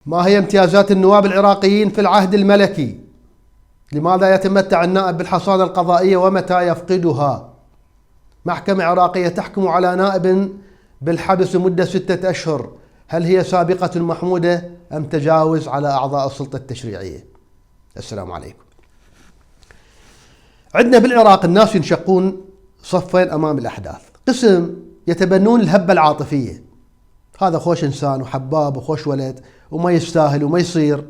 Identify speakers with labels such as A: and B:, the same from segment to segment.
A: ما هي امتيازات النواب العراقيين في العهد الملكي؟ لماذا يتمتع النائب بالحصانة القضائية ومتى يفقدها؟ محكمة عراقية تحكم على نائب بالحبس لمدة 6 أشهر، هل هي سابقة محمودة أم تجاوز على أعضاء السلطة التشريعية؟ السلام عليكم. عندنا بالعراق الناس ينشقون صفين أمام الأحداث، قسم يتبنون الهبة العاطفية، هذا خوش إنسان وحباب وخوش ولد وما يستاهل وما يصير،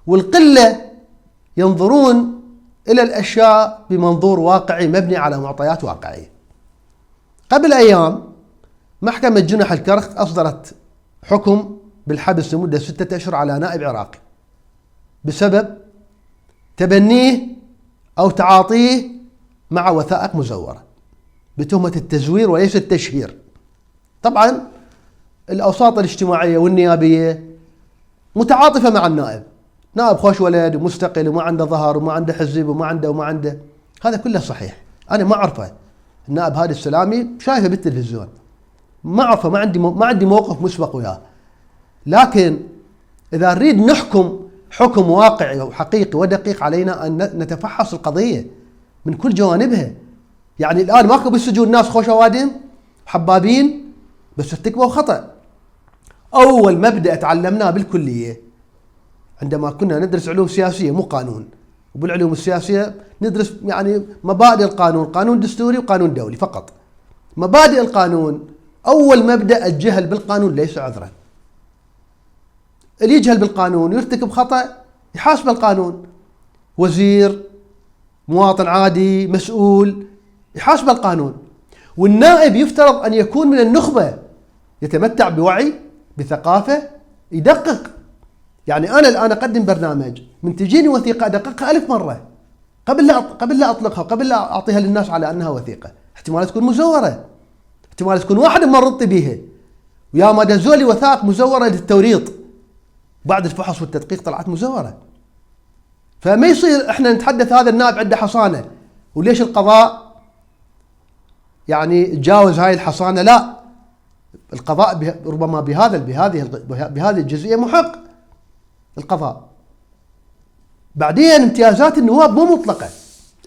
A: والقلة ينظرون إلى الأشياء بمنظور واقعي مبني على معطيات واقعية. قبل أيام محكمة جنح الكرخ أصدرت حكم بالحبس لمدة 6 أشهر على نائب عراقي بسبب تبنيه أو تعاطيه مع وثائق مزورة بتهمة التزوير وليس التشهير. طبعا الأوساط الاجتماعية والنيابية متعاطفة مع النائب، نائب خوش ولد ومستقل وما عنده ظهر وما عنده حزب وما عنده هذا كله صحيح، أنا ما أعرفه النائب هادي السلامي، شايفه بالتلفزيون، ما أعرفه، ما عندي موقف مسبق وياه. لكن إذا نريد نحكم حكم واقعي وحقيقي ودقيق علينا أن نتفحص القضية من كل جوانبها. يعني الآن ماكو بالسجون ناس خوش أوادم حبابين بس ارتكبوا خطأ. أول مبدأ تعلمناه بالكلية عندما كنا ندرس علوم سياسية مو قانون، وبالعلوم السياسية ندرس يعني مبادئ القانون، قانون دستوري وقانون دولي فقط. مبادئ القانون، أول مبدأ الجهل بالقانون ليس عذرا. اللي يجهل بالقانون يرتكب خطأ يحاسب القانون، وزير، مواطن عادي، مسؤول، يحاسب القانون. والنائب يفترض أن يكون من النخبة، يتمتع بوعي، بثقافة، يدقق. يعني أنا الآن أقدم برنامج، من تجيني وثيقة أدققها 1000 مرة قبل لا أطلقها، قبل لا أعطيها للناس على أنها وثيقة. احتمال تكون مزورة، احتمال تكون واحد مرضت بيها، ويا ما دزوا لي وثائق مزورة للتوريط، بعد الفحص والتدقيق طلعت مزورة. فما يصير احنا نتحدث هذا النائب عنده حصانة وليش القضاء يعني تجاوز هاي الحصانة. لا، القضاء ربما بهذه الجزئية محق القضاء. بعدين امتيازات النواب مو مطلقة،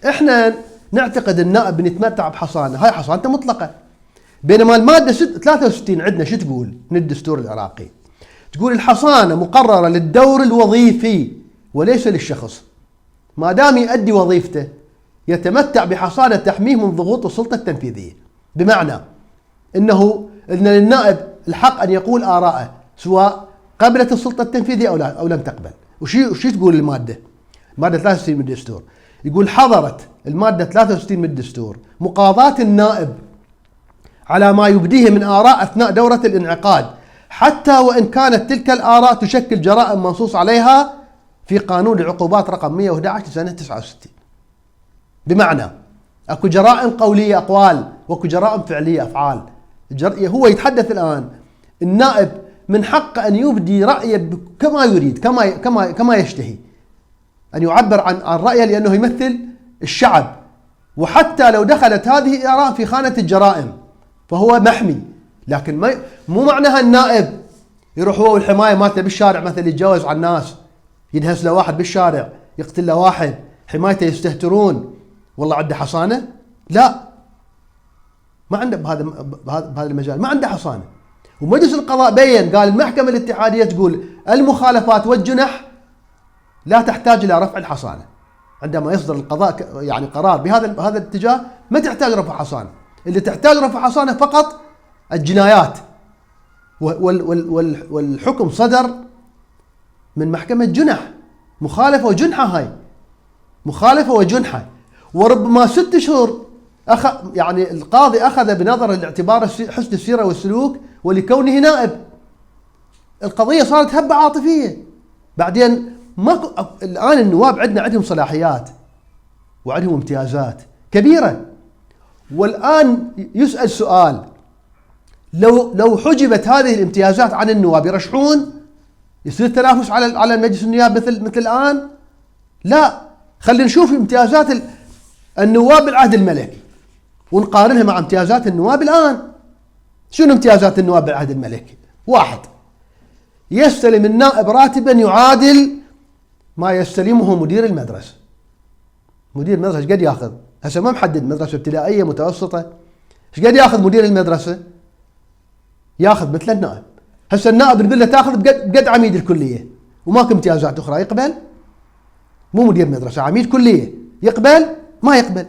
A: احنا نعتقد النائب بنتمتع بحصانة، هاي حصانته مطلقة. بينما المادة 63 عندنا شو تقول من الدستور العراقي؟ تقول الحصانة مقررة للدور الوظيفي وليس للشخص، ما دام يؤدي وظيفته يتمتع بحصانة تحميه من ضغوط السلطة التنفيذية. بمعنى ان للنائب الحق ان يقول آراءه سواء قبلت السلطة التنفيذية او لم تقبل. وشي تقول المادة 63 من الدستور؟ يقول حضرت المادة 63 من الدستور مقاضاة النائب على ما يبديه من آراء أثناء دورة الانعقاد، حتى وإن كانت تلك الآراء تشكل جرائم منصوص عليها في قانون العقوبات رقم 111 لسنة 69. بمعنى اكو جرائم قولية أقوال واكو جرائم فعلية أفعال. هو يتحدث الآن النائب من حقه أن يبدي رأيه كما يريد، كما يشتهي أن يعبر عن رأيه، لأنه يمثل الشعب. وحتى لو دخلت هذه الآراء في خانة الجرائم فهو محمي. لكن مو معناها النائب يروح هو والحماية مالته بالشارع مثلا يتجاوز على الناس، ينهز له واحد بالشارع، يقتل له واحد، حمايته يستهترون والله عنده حصانة. لا، ما عنده بهذا المجال ما عنده حصانة. ومجلس القضاء بين قال المحكمة الاتحادية تقول المخالفات والجنح لا تحتاج إلى رفع الحصانة. عندما يصدر القضاء يعني قرار بهذا الاتجاه ما تحتاج رفع حصانة، اللي تحتاج رفع حصانة فقط الجنايات. والحكم صدر من محكمة جنح، مخالفة وجنحة، هاي مخالفة وجنحة. وربما 6 شهور يعني القاضي أخذ بنظر الاعتبار حسن السيرة والسلوك ولكونه نائب. القضية صارت هبة عاطفية. بعدين الآن النواب عندهم صلاحيات وعندهم امتيازات كبيرة. والآن يسأل سؤال، لو حجبت هذه الامتيازات عن النواب يرشحون؟ يصير تنافس على مجلس النياب مثل الآن؟ لا، خلينا نشوف امتيازات النواب بالعهد الملكي ونقارنها مع امتيازات النواب الآن. شنو امتيازات النواب بالعهد الملكي؟ 1، يستلم النائب راتبا يعادل ما يستلمه مدير المدرسة. مدير المدرسة ايش قد ياخذ؟ هسه ما محدد مدرسة ابتدائية متوسطة، ايش قد ياخذ مدير المدرسة؟ ياخذ مثل النائب. هسه النائب نقول له تاخذ بقد عميد الكلية وماكو امتيازات اخرى، يقبل؟ مو مدير مدرسة، عميد كلية، يقبل؟ ما يقبل.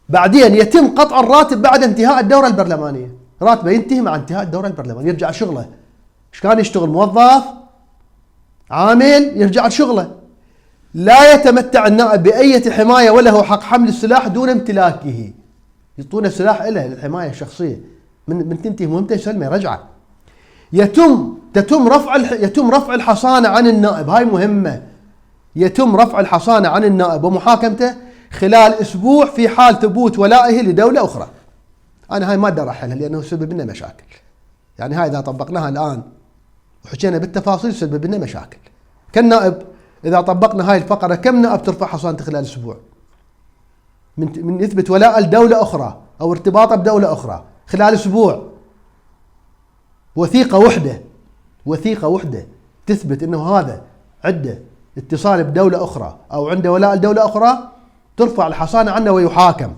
A: بعدين يتم قطع الراتب بعد انتهاء الدورة البرلمانية، راتبه ينتهي مع انتهاء الدورة البرلمانية، يرجع شغله. ايش كان يشتغل؟ موظف، عامل، يرجع لشغله. لا يتمتع النائب بأية حماية وله حق حمل السلاح دون امتلاكه. يعطونه السلاح له للحماية الشخصية، من تنتهي مهمته يسلمه يرجعه. يتم رفع الحصانة عن النائب، هاي مهمة. يتم رفع الحصانة عن النائب ومحاكمته خلال أسبوع في حال ثبوت ولائه لدولة أخرى. أنا هاي ما أقدر أحلها لأنه سبب لنا مشاكل. يعني هاي إذا طبقناها الآن وحكينا بالتفاصيل سبب لنا مشاكل. كالنائب إذا طبقنا هاي الفقرة، كم نائب ترفع حصانته خلال أسبوع من يثبت ولاء لدولة أخرى أو ارتباطه بدولة أخرى خلال أسبوع؟ وثيقة وحدة تثبت أنه هذا عنده اتصال بدولة أخرى أو عنده ولاء لدولة أخرى، ترفع الحصانة عنه ويحاكم.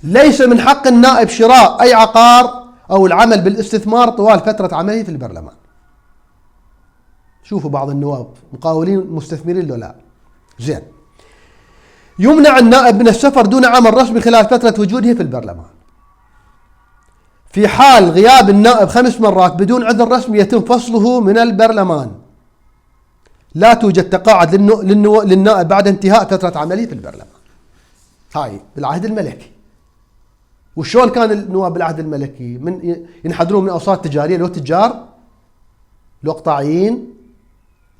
A: ليس من حق النائب شراء أي عقار أو العمل بالاستثمار طوال فترة عمله في البرلمان. شوفوا بعض النواب مقاولين مستثمرين لو لا. زين. يمنع النائب من السفر دون عمل رسمي خلال فترة وجوده في البرلمان. في حال غياب النائب 5 مرات بدون عذر رسمي يتم فصله من البرلمان. لا توجد تقاعد للنائب بعد انتهاء فترة عمله في البرلمان. هاي بالعهد الملكي. وشلون كان النواب بالعهد الملكي؟ من ينحدرون من اوساط تجاريه، لو تجار، لو قطاعيين،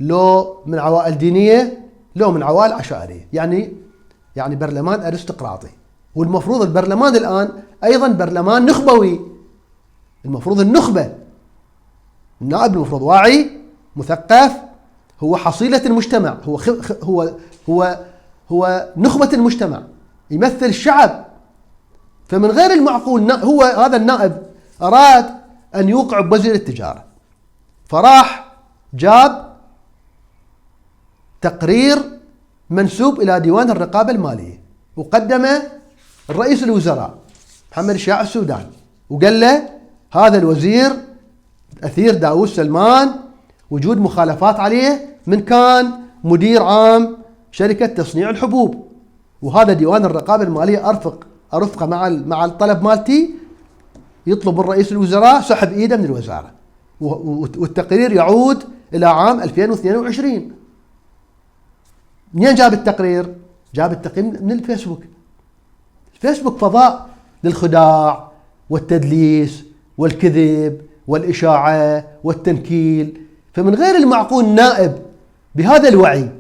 A: لو من عوائل دينيه، لو من عوائل عشائريه، يعني برلمان ارستقراطي. والمفروض البرلمان الان ايضا برلمان نخبوي. المفروض النخبه، النائب المفروض واعي مثقف، هو حصيله المجتمع، هو نخبه المجتمع، يمثل الشعب. فمن غير المعقول هو هذا النائب أراد أن يوقع بوزير التجارة، فراح جاب تقرير منسوب إلى ديوان الرقابة المالية وقدمه الرئيس الوزراء محمد الشياع السوداني، وقال له هذا الوزير أثير داوود سلمان وجود مخالفات عليه من كان مدير عام شركة تصنيع الحبوب، وهذا ديوان الرقابة المالية أرفقه مع الطلب مالتي، يطلب من رئيس الوزراء سحب إيده من الوزارة. والتقرير يعود إلى عام 2022. منين جاب التقرير؟ جاب التقرير من الفيسبوك. الفيسبوك فضاء للخداع والتدليس والكذب والإشاعة والتنكيل. فمن غير المعقول نائب بهذا الوعي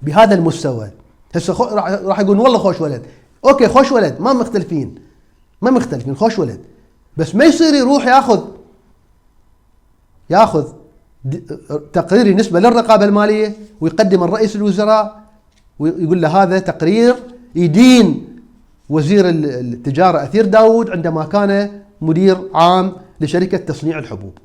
A: بهذا المستوى هسه راح يقول والله خوش ولد. اوكي خوش ولد، ما مختلفين خوش ولد، بس ما يصير يروح ياخذ تقرير بالنسبه للرقابه الماليه ويقدم الرئيس الوزراء ويقول له هذا تقرير يدين وزير التجاره أثير داوود عندما كان مدير عام لشركه تصنيع الحبوب.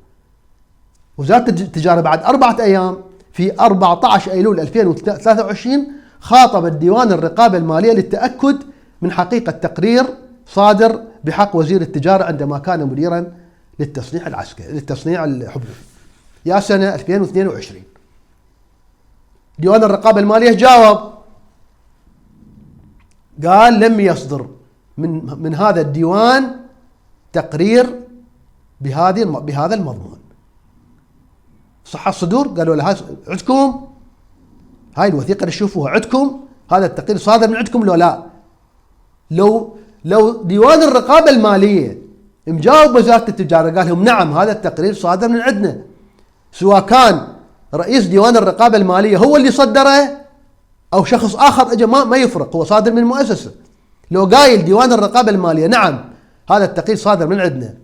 A: وزاره التجاره بعد 4 أيام في 14 ايلول 2023 خاطبت ديوان الرقابه الماليه للتاكد من حقيقة تقرير صادر بحق وزير التجارة عندما كان مديرا للتصنيع الحبوب يا سنة 2022. ديوان الرقابة المالية جاوب، قال لم يصدر من هذا الديوان تقرير بهذا المضمون. صح الصدور؟ قالوا له عندكم هاي الوثيقة اللي تشوفوها، عندكم هذا التقرير صادر من عندكم لو لا؟ لو ديوان الرقابة المالية مجاوب وزارة التجارة قال لهم نعم هذا التقرير صادر من عندنا، سواء كان رئيس ديوان الرقابة المالية هو اللي صدره أو شخص آخر أجا ما يفرق، هو صادر من المؤسسة. لو قايل ديوان الرقابة المالية نعم هذا التقرير صادر من عندنا،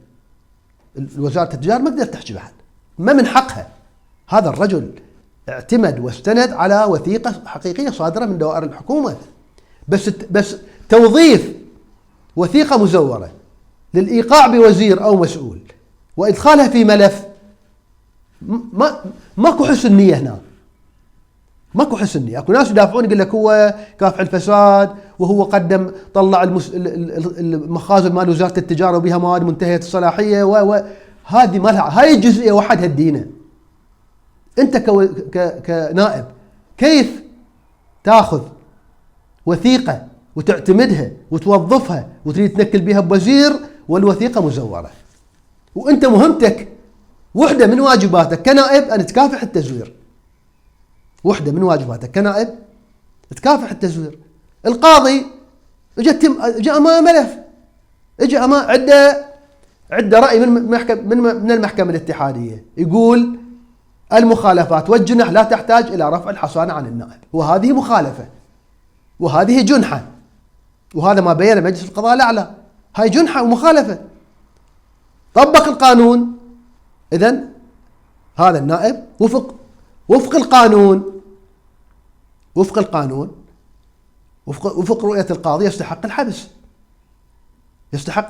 A: وزارة التجارة ما قدرت تحكي بعد، ما من حقها. هذا الرجل اعتمد واستند على وثيقة حقيقية صادرة من دوائر الحكومة، بس توظيف وثيقة مزورة للإيقاع بوزير أو مسؤول وإدخالها في ملف ماكو حسن نية هنا، ماكو حسن نية. اكو ناس يدافعون يقول لك هو كافح الفساد وهو قدم طلع المخازن مال وزارة التجارة وبها مواد منتهية الصلاحية هذه ما لها، هاي الجزئية وحدها الدينة. انت كنائب كيف تاخذ وثيقة وتعتمدها وتوظفها وتريد تنكل بها بوزير والوثيقة مزورة؟ وانت مهمتك وحدة من واجباتك كنائب ان تكافح التزوير، وحدة من واجباتك كنائب تكافح التزوير. القاضي جاء امام ملف، اجى امام عنده رأي من المحكمة الاتحادية يقول المخالفات والجنح لا تحتاج الى رفع الحصانة عن النائب، وهذه مخالفة وهذه جنحة، وهذا ما بين مجلس القضاء الأعلى، هاي جنحة ومخالفة. طبق القانون، إذن هذا النائب وفق القانون، وفق رؤية القاضي يستحق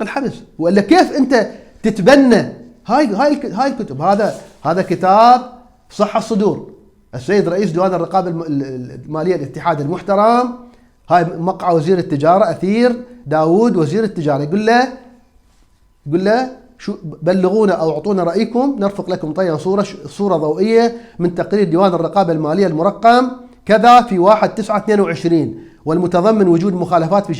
A: الحبس. وإلا كيف أنت تتبنى هاي الكتب؟ هذا كتاب صح الصدور، السيد رئيس ديوان الرقابة المالية الاتحاد المحترم، هاي مقع وزير التجارة أثير داود وزير التجارة، يقول له شو بلغونا أو أعطونا رأيكم نرفق لكم طيا صورة ضوئية من تقرير ديوان الرقابة المالية المرقم كذا في 1/9/22 والمتضمن وجود مخالفات في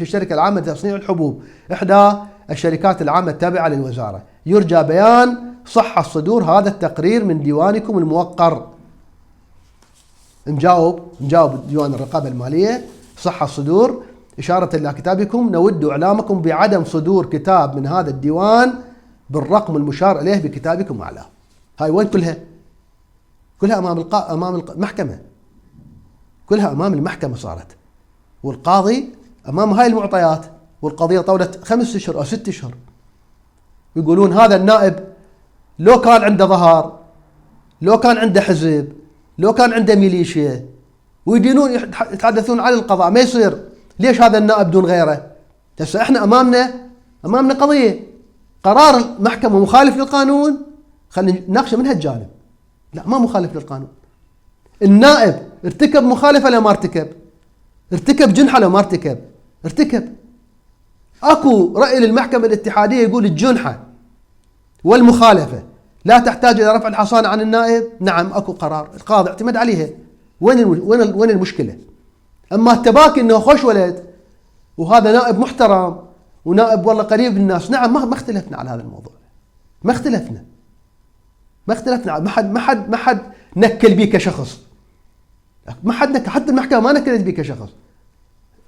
A: الشركة العامة لتصنيع الحبوب إحدى الشركات العامة التابعة للوزارة. يرجى بيان صحة صدور هذا التقرير من ديوانكم الموقر. مجاوب ديوان الرقابة المالية صحة الصدور إشارة إلى كتابكم نود إعلامكم بعدم صدور كتاب من هذا الديوان بالرقم المشار إليه بكتابكم أعلاه. هاي وين كلها أمام المحكمة، كلها أمام المحكمة صارت، والقاضي أمام هاي المعطيات، والقضية طولت 5 أشهر أو 6 أشهر. يقولون هذا النائب لو كان عنده ظهر، لو كان عنده حزب، لو كان عنده ميليشيا، ويدينون يتحدثون عن القضاء ما يصير. ليش هذا النائب دون غيره؟ هسه احنا امامنا قضيه قرار المحكمه مخالف للقانون، خلينا نناقشه من هالجانب. لا، ما مخالف للقانون. النائب ارتكب مخالفه لو ما ارتكب جنحه لو ما ارتكب. اكو راي للمحكمه الاتحاديه يقول الجنحه والمخالفه لا تحتاج الى رفع الحصانه عن النائب. نعم، اكو قرار القاضي اعتمد عليها. وين المشكله؟ اما التباكي انه خوش ولد وهذا نائب محترم ونائب والله قريب من الناس، نعم، ما اختلفنا على هذا الموضوع، ما اختلفنا. ما حد نكل بيه كشخص، ما حد نكل، حتى المحكمه ما نكلت بيه كشخص،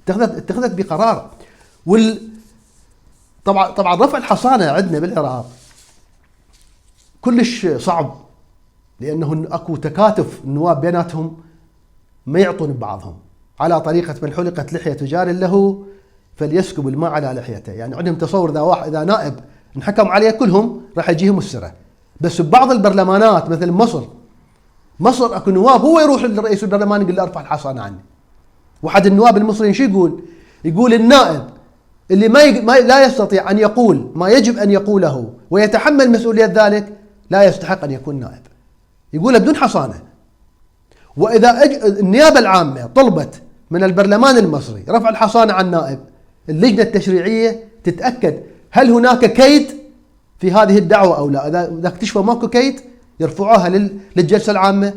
A: اتخذت بقرار. طبعا رفع الحصانه عندنا بالعراق كلش صعب، لانه اكو تكاتف النواب بيناتهم ما يعطون ببعضهم، على طريقه من حلقت لحيه جار له فليسكب الماء على لحيته. يعني عندهم تصور اذا نائب انحكم عليه كلهم راح يجيهم السره. بس ببعض البرلمانات مثل مصر اكو نواب هو يروح لرئيس البرلمان يقول له ارفع الحصانه عني. واحد النواب المصريين شو يقول النائب اللي ما لا يستطيع ان يقول ما يجب ان يقوله ويتحمل مسؤوليه ذلك لا يستحق ان يكون نائب، يقوله بدون حصانه. واذا النيابه العامه طلبت من البرلمان المصري رفع الحصانه عن النائب، اللجنه التشريعيه تتاكد هل هناك كيد في هذه الدعوه او لا. اذا اكتشفوا ماكو كيد يرفعوها للجلسه العامه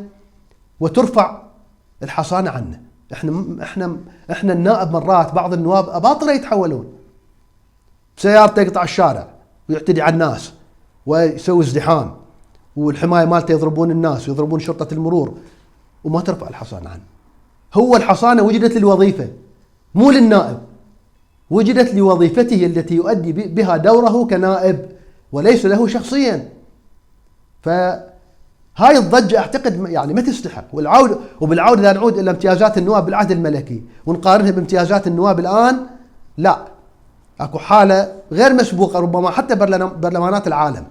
A: وترفع الحصانه عنه. احنا النائب مرات بعض النواب اباطره يتحولون، سيارته يقطع الشارع ويعتدي على الناس ويسوي ازدحام، والحمايه مالته يضربون الناس ويضربون شرطه المرور وما ترفع الحصانه عنه. هو الحصانه وجدت للوظيفه مو للنائب، وجدت لوظيفته التي يؤدي بها دوره كنائب وليس له شخصيا. فهاي الضجه اعتقد يعني ما تستحق. وبالعوده اذا نعود الى امتيازات النواب بالعهد الملكي ونقارنها بامتيازات النواب الان، لا، اكو حاله غير مسبوقه ربما حتى برلمانات العالم.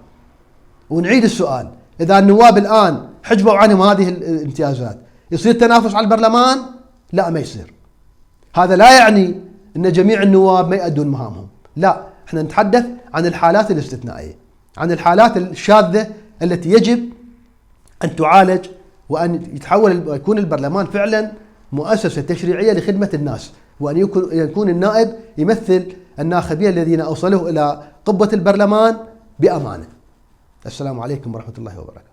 A: ونعيد السؤال، اذا النواب الان حجبوا عنهم هذه الامتيازات يصير تنافس على البرلمان؟ لا، ما يصير. هذا لا يعني ان جميع النواب ما يؤدون مهامهم، لا، احنا نتحدث عن الحالات الاستثنائيه، عن الحالات الشاذه التي يجب أن تعالج، وأن يكون البرلمان فعلا مؤسسة تشريعية لخدمة الناس، وأن يكون النائب يمثل الناخبين الذين أوصلوه إلى قبة البرلمان بأمانة. السلام عليكم ورحمة الله وبركاته.